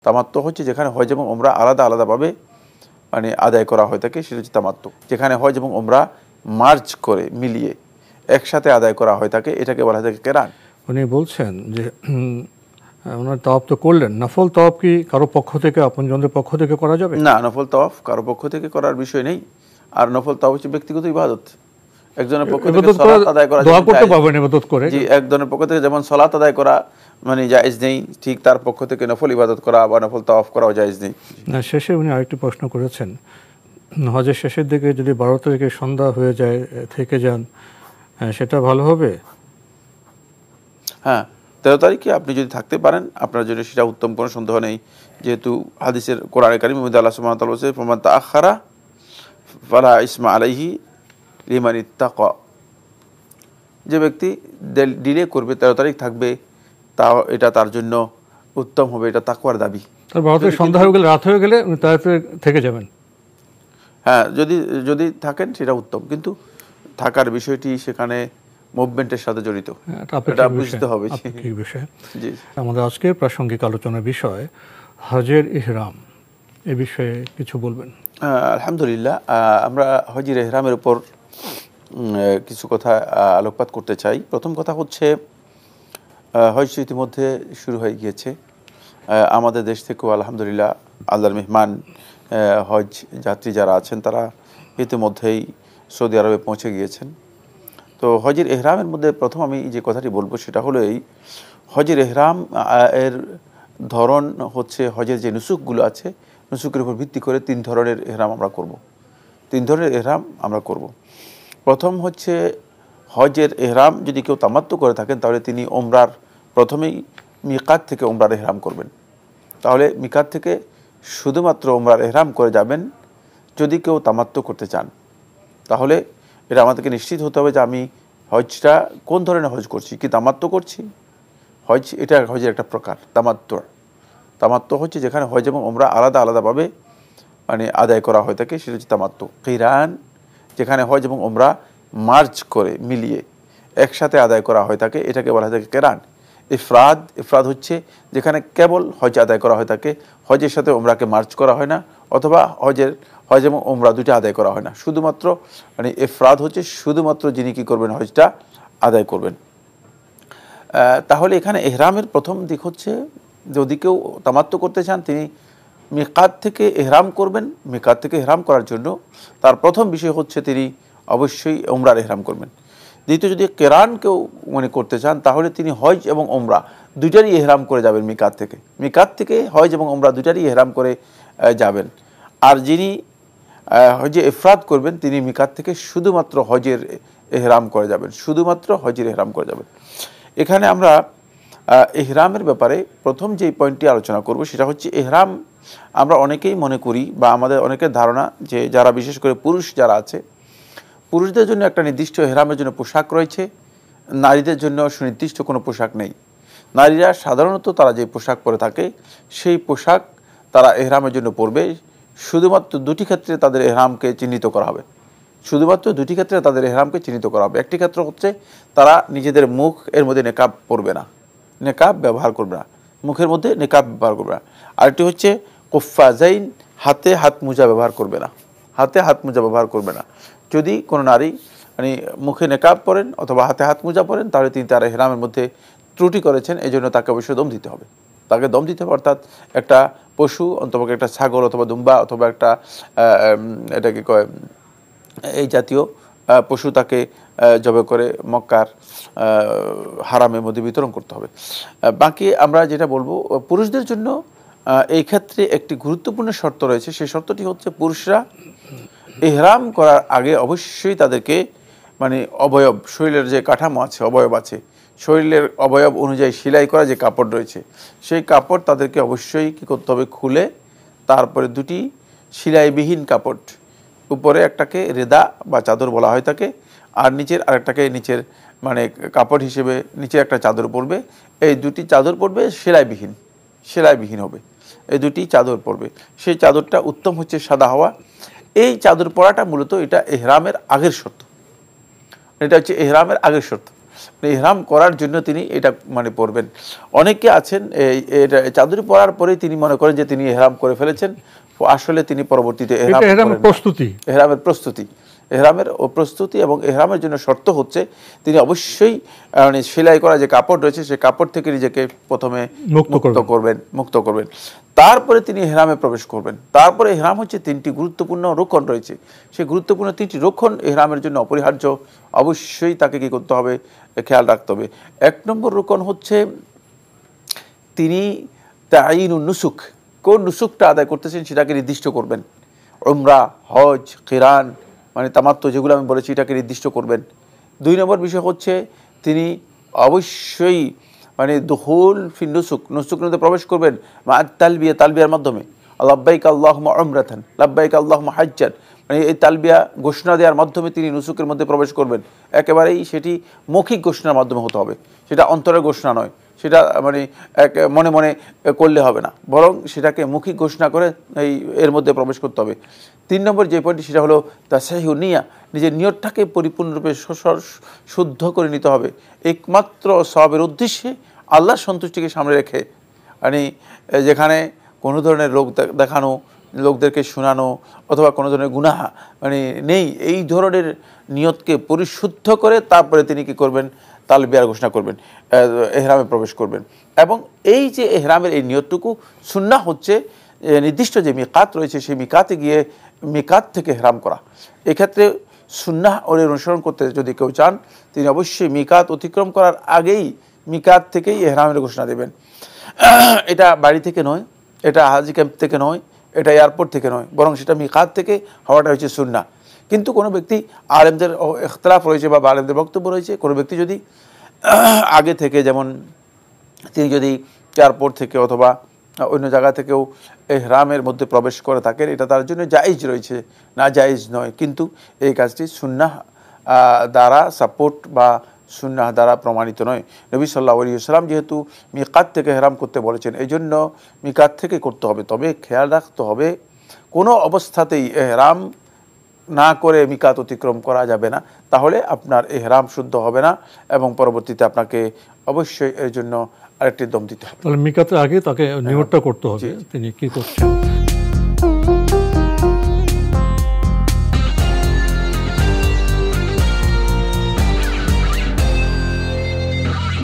তামাত্তু হচ্ছে যেখানে হজ এবং ওমরা আলাদা আলাদাভাবে মানে আদায় করা হয়ে থাকে, সেটা হচ্ছে তামাত্তু। যেখানে হজ এবং ওমরা মার্জ করে মিলিয়ে একসাথে আদায় করা হয়ে থাকে, এটাকে বলা হয় থাকে কেরান। উনি বলছেন যে ওনার তওয়াফ তো করলেন, নফল তওয়াফ কি কারো পক্ষ থেকে, আপনজনদের পক্ষ থেকে করা যাবে? না, নফল তওয়াফ কারো পক্ষ থেকে করার বিষয় নেই। আর নফল তওয়াফ হচ্ছে ব্যক্তিগত ইবাদত। একজনের পক্ষ থেকে সালাত আদায় করা, দোয়া করতে পারবেন ইবাদত করে। জি, একজনের পক্ষ থেকে যেমন সালাত আদায় করা মানে জায়েজ নেই, ঠিক তার পক্ষ থেকে নফল ইবাদত করা বা নফল তওয়াফ করাও জায়েজ নেই। না, শেষে উনি আরেকটি প্রশ্ন করেছেন, হজের শেষের দিকে যদি 12 তারিখে সন্ধ্যা হয়ে যায়, থেকে যান, সেটা ভালো হবে? হ্যাঁ, 13 তারিখে আপনি যদি থাকতে পারেন আপনার জন্য সেটা উত্তম, কোনো সন্দেহ নেই। যেহেতু হাদিসের কোরআনে কারীমের মধ্যে আল্লাহ সুবহানাহু ওয়া তাআলা বলেছেন, ফামান তাআখারা ফালা ইসমা আলাইহি লিমান ইত্তাকা। যে ব্যক্তি ডিলে করবে, 13 তারিখ থাকবে, তা এটা তার জন্য উত্তম হবে, এটা তাকওয়ার দাবি। তার 12 তারিখ সন্ধ্যা হয়ে গেলে, রাত হয়ে গেলে তাতে থেকে যাবেন। হ্যাঁ, যদি থাকেন সেটা উত্তম, কিন্তু থাকার বিষয়টি সেখানে মুভমেন্টের সাথে জড়িত, এটা বুঝতে হবে। জি, আমাদের আজকের প্রাসঙ্গিক আলোচনার বিষয় হজের ইহরাম, এ বিষয়ে কিছু বলবেন? আলহামদুলিল্লাহ, আমরা হজের ইহরামের উপর কিছু কথা আলোকপাত করতে চাই। প্রথম কথা হচ্ছে, হজ ইতিমধ্যে শুরু হয়ে গিয়েছে। আমাদের দেশ থেকেও আলহামদুলিল্লাহ আল্লাহর মেহমান হজ যাত্রী যারা আছেন তারা ইতিমধ্যেই সৌদি আরবে পৌঁছে গিয়েছেন। তো হজের এহরামের মধ্যে প্রথম আমি যে কথাটি বলবো সেটা হলো এই, হজের এহরাম এর ধরন হচ্ছে, হজের যে নুসুকগুলো আছে নুসুকের উপর ভিত্তি করে 3 ধরনের এহরাম আমরা করব। 3 ধরনের এহরাম আমরা করব। প্রথম হচ্ছে, হজের এহরাম যদি কেউ তামাত্তু করে থাকেন তাহলে তিনি ওমরার প্রথমেই মিকাত থেকে ওমরার এহরাম করবেন। তাহলে মিকাত থেকে শুধুমাত্র ওমরার এহরাম করে যাবেন। যদি কেউ তামাত্তু করতে চান তাহলে এটা আমাদেরকে নিশ্চিত হতে হবে যে আমি হজটা কোন ধরনের হজ করছি, কি তামাত্তু করছি। হজ এটা হজের একটা প্রকার, তামাত্তু হচ্ছে যেখানে হজ এবং ওমরা আলাদা আলাদাভাবে মানে আদায় করা হয়ে থাকে, সেটা হচ্ছে তামাত্তু। কিরান, যেখানে হজ এবং ওমরা মার্জ করে মিলিয়ে একসাথে আদায় করা হয়ে থাকে, এটাকে বলা হয় থাকে কেরান। ইফরাদ হচ্ছে যেখানে কেবল হজ আদায় করা হয়ে থাকে, হজের সাথে ওমরাকে মার্জ করা হয় না, অথবা হজ এবং ওমরা দুটো আদায় করা হয় না, শুধুমাত্র মানে ইফরাদ হচ্ছে শুধুমাত্র যিনি কী করবেন, হজটা আদায় করবেন। তাহলে এখানে এহরামের প্রথম দিক হচ্ছে, যদি কেউ তামাত্তু করতে চান তিনি মিকাত থেকে এহরাম করবেন। মিকাত থেকে এহরাম করার জন্য তার প্রথম বিষয় হচ্ছে তিনি অবশ্যই ওমরার এহরাম করবেন। দ্বিতীয়, যদি কেরান কেউ মনে করতে চান তাহলে তিনি হজ এবং ওমরা দুইটারই এহরাম করে যাবেন। মিকাত থেকে হজ এবং ওমরা দুইটারই এহরাম করে যাবেন। আর যিনি হজে ইফরাদ করবেন তিনি মিকাত থেকে শুধুমাত্র হজের এহরাম করে যাবেন, শুধুমাত্র হজের এহরাম করে যাবেন। এখানে আমরা এহরামের ব্যাপারে প্রথম যে পয়েন্টটি আলোচনা করব সেটা হচ্ছে, এহরাম আমরা অনেকেই মনে করি বা আমাদের অনেকের ধারণা যে যারা বিশেষ করে পুরুষ যারা আছে, পুরুষদের জন্য একটা নির্দিষ্ট এহরামের জন্য পোশাক রয়েছে, নারীদের জন্য সুনির্দিষ্ট কোনো পোশাক নেই। নারীরা সাধারণত তারা যে পোশাক পরে থাকে সেই পোশাক তারা এহরামের জন্য পরবে। শুধুমাত্র দুটি ক্ষেত্রে তাদের এহরামকে চিহ্নিত করা হবে, শুধুমাত্র দুটি ক্ষেত্রে তাদের এহরামকে চিহ্নিত করা হবে। একটি ক্ষেত্র হচ্ছে তারা নিজেদের মুখ এর মধ্যে নেকাব পরবে না, নেকাব ব্যবহার করবে না, মুখের মধ্যে নেকাব ব্যবহার করবে না। আরেকটি হচ্ছে কুফফাজাইন, হাতে হাত মোজা ব্যবহার করবে না, হাতে হাত মোজা ব্যবহার করবে না। যদি কোনো নারী মানে মুখে নেকাব পরেন অথবা হাতে হাত মোজা পরেন তাহলে তিনি তার এহরামের মধ্যে ত্রুটি করেছেন, এই জন্য তাকে অবশ্যই দম দিতে হবে। তাকে দম দিতে হবে, অর্থাৎ একটা পশু, অন্তপক্ষে একটা ছাগল অথবা দুম্বা অথবা একটা এটাকে কয় এই জাতীয় পশু তাকে জবে করে মক্কার হারামের মধ্যে বিতরণ করতে হবে। বাকি আমরা যেটা বলবো, পুরুষদের জন্য এই ক্ষেত্রে একটি গুরুত্বপূর্ণ শর্ত রয়েছে। সেই শর্তটি হচ্ছে, পুরুষরা ইহরাম করার আগে অবশ্যই তাদেরকে মানে অবয়ব, শরীরের যে কাঠামো আছে, অবয়ব আছে, শরীরের অবয়ব অনুযায়ী সেলাই করা যে কাপড় রয়েছে সেই কাপড় তাদেরকে অবশ্যই কী করতে হবে, খুলে তারপরে দুটি সেলাইবিহীন কাপড়, উপরে একটাকে রেদা বা চাদর বলা হয় থাকে, আর নিচের আরেকটাকে নিচের মানে কাপড় হিসেবে নিচে একটা চাদর পরবে। এই দুটি চাদর পরবে সেলাইবিহীন হবে, এই দুটি চাদর পরবে। সেই চাদরটা উত্তম হচ্ছে সাদা হওয়া। এই চাদর পরাটা মূলত এটা এহরামের আগের শর্ত, এটা হচ্ছে এহরামের আগের শর্ত। ইহরাম করার জন্য তিনি এটা মানে পরবেন। অনেকে আছেন এটা চাদর পরার পরেই তিনি মনে করেন যে তিনি ইহরাম করে ফেলেছেন, আসলে তিনি পরবর্তীতে ইহরামের প্রস্তুতি, ইহরামের প্রস্তুতি, ইহরামের প্রস্তুতি। এবং ইহরামের জন্য শর্ত হচ্ছে তিনি অবশ্যই মানে সেলাই করা যে কাপড় রয়েছে সেই কাপড় থেকে নিজেকে প্রথমে মুক্ত করবেন, তারপরে তিনি ইহরামে প্রবেশ করবেন। তারপরে ইহরাম হচ্ছে 3টি গুরুত্বপূর্ণ রক্ষণ রয়েছে, সেই গুরুত্বপূর্ণ 3টি রক্ষণ ইহরামের জন্য অপরিহার্য, অবশ্যই তাকে কি করতে হবে, খেয়াল রাখতে হবে। 1 নম্বর রক্ষণ হচ্ছে তিনি তাইনুন নুসুক, কোন নুসুকটা আদায় করতেছেন সেটাকে নির্দিষ্ট করবেন। উমরা, হজ, কিরান মানে তামাত্তু যেগুলো আমি বলেছি এটাকে নির্দিষ্ট করবেন। 2 নম্বর বিষয় হচ্ছে তিনি অবশ্যই মানে দুহুল ফি নুসুক, নুসুকের মধ্যে প্রবেশ করবেন মা তালবিয়া, তালবিয়ার মাধ্যমে লাব্বাইক আল্লাহুম্মা উমরাতান, লাব্বাইক আল্লাহুম্মা হাজ্জান, মানে এই তালবিয়া ঘোষণা দেওয়ার মাধ্যমে তিনি নুসুকের মধ্যে প্রবেশ করবেন। একেবারেই সেটি মৌখিক ঘোষণার মাধ্যমে হতে হবে, সেটা অন্তরের ঘোষণা নয়, সেটা মানে মনে মনে করলে হবে না, বরং সেটাকে মৌখিক ঘোষণা করে এর মধ্যে প্রবেশ করতে হবে। 3 নম্বর যে পয়েন্টটি সেটা হলো তাসাহিহু নিয়া, নিজের নিয়তটাকে পরিপূর্ণরূপে শুদ্ধ করে নিতে হবে, একমাত্র সওয়াবের উদ্দেশ্যে আল্লাহর সন্তুষ্টিকে সামনে রেখে। মানে যেখানে কোনো ধরনের লোক দেখানো, লোকদেরকে শোনানো অথবা কোনো ধরনের গুনাহ মানে নেই, এই ধরনের নিয়তকে পরিশুদ্ধ করে তারপরে তিনি কি করবেন, তালবিয়ার ঘোষণা করবেন, এহরামে প্রবেশ করবেন। এবং এই যে এহরামের এই নিয়তটুকু সুন্নাহ হচ্ছে নির্দিষ্ট যে মিকাত রয়েছে সেই মিকাতে গিয়ে মিকাত থেকে এহরাম করা। এক্ষেত্রে সুন্নাহ অনুসরণ করতে যদি কেউ চান তিনি অবশ্যই মিকাত অতিক্রম করার আগেই মিকাত থেকেই এহরামের ঘোষণা দেবেন। এটা বাড়ি থেকে নয়, এটা হাজি ক্যাম্প থেকে নয়, এটা এয়ারপোর্ট থেকে নয়, বরং সেটা মিকাত থেকে হওয়াটা হচ্ছে সুন্নাহ। কিন্তু কোনো ব্যক্তি, আলেমদের ইখতিলাফ রয়েছে বা আলেমদের বক্তব্য রয়েছে, কোনো ব্যক্তি যদি আগে থেকে, যেমন তিনি যদি এয়ারপোর্ট থেকে অথবা অন্য জায়গা থেকেও ইহরামের মধ্যে প্রবেশ করে থাকেন, এটা তার জন্য জায়েজ রয়েছে, না জায়েজ নয়। কিন্তু এই কাজটি সুন্নাহ দ্বারা সাপোর্ট বা সুন্নাহ দ্বারা প্রমাণিত নয়। নবী সাল্লাল্লাহু আলাইহি ওয়াসাল্লাম যেহেতু মিকাত থেকে ইহরাম করতে বলেছেন, এই জন্য মিকাত থেকে করতে হবে। তবে খেয়াল রাখতে হবে কোনো অবস্থাতেই ইহরাম না করে মিকাত অতিক্রম করা যাবে না, তাহলে আপনার ইহরাম শুদ্ধ হবে না এবং পরবর্তীতে আপনাকে অবশ্যই এর জন্য আরেকটি দম দিতে হবে। তাহলে মিকাতের আগে তাকে নিয়তটা করতে হবে তিনি কি করছেন।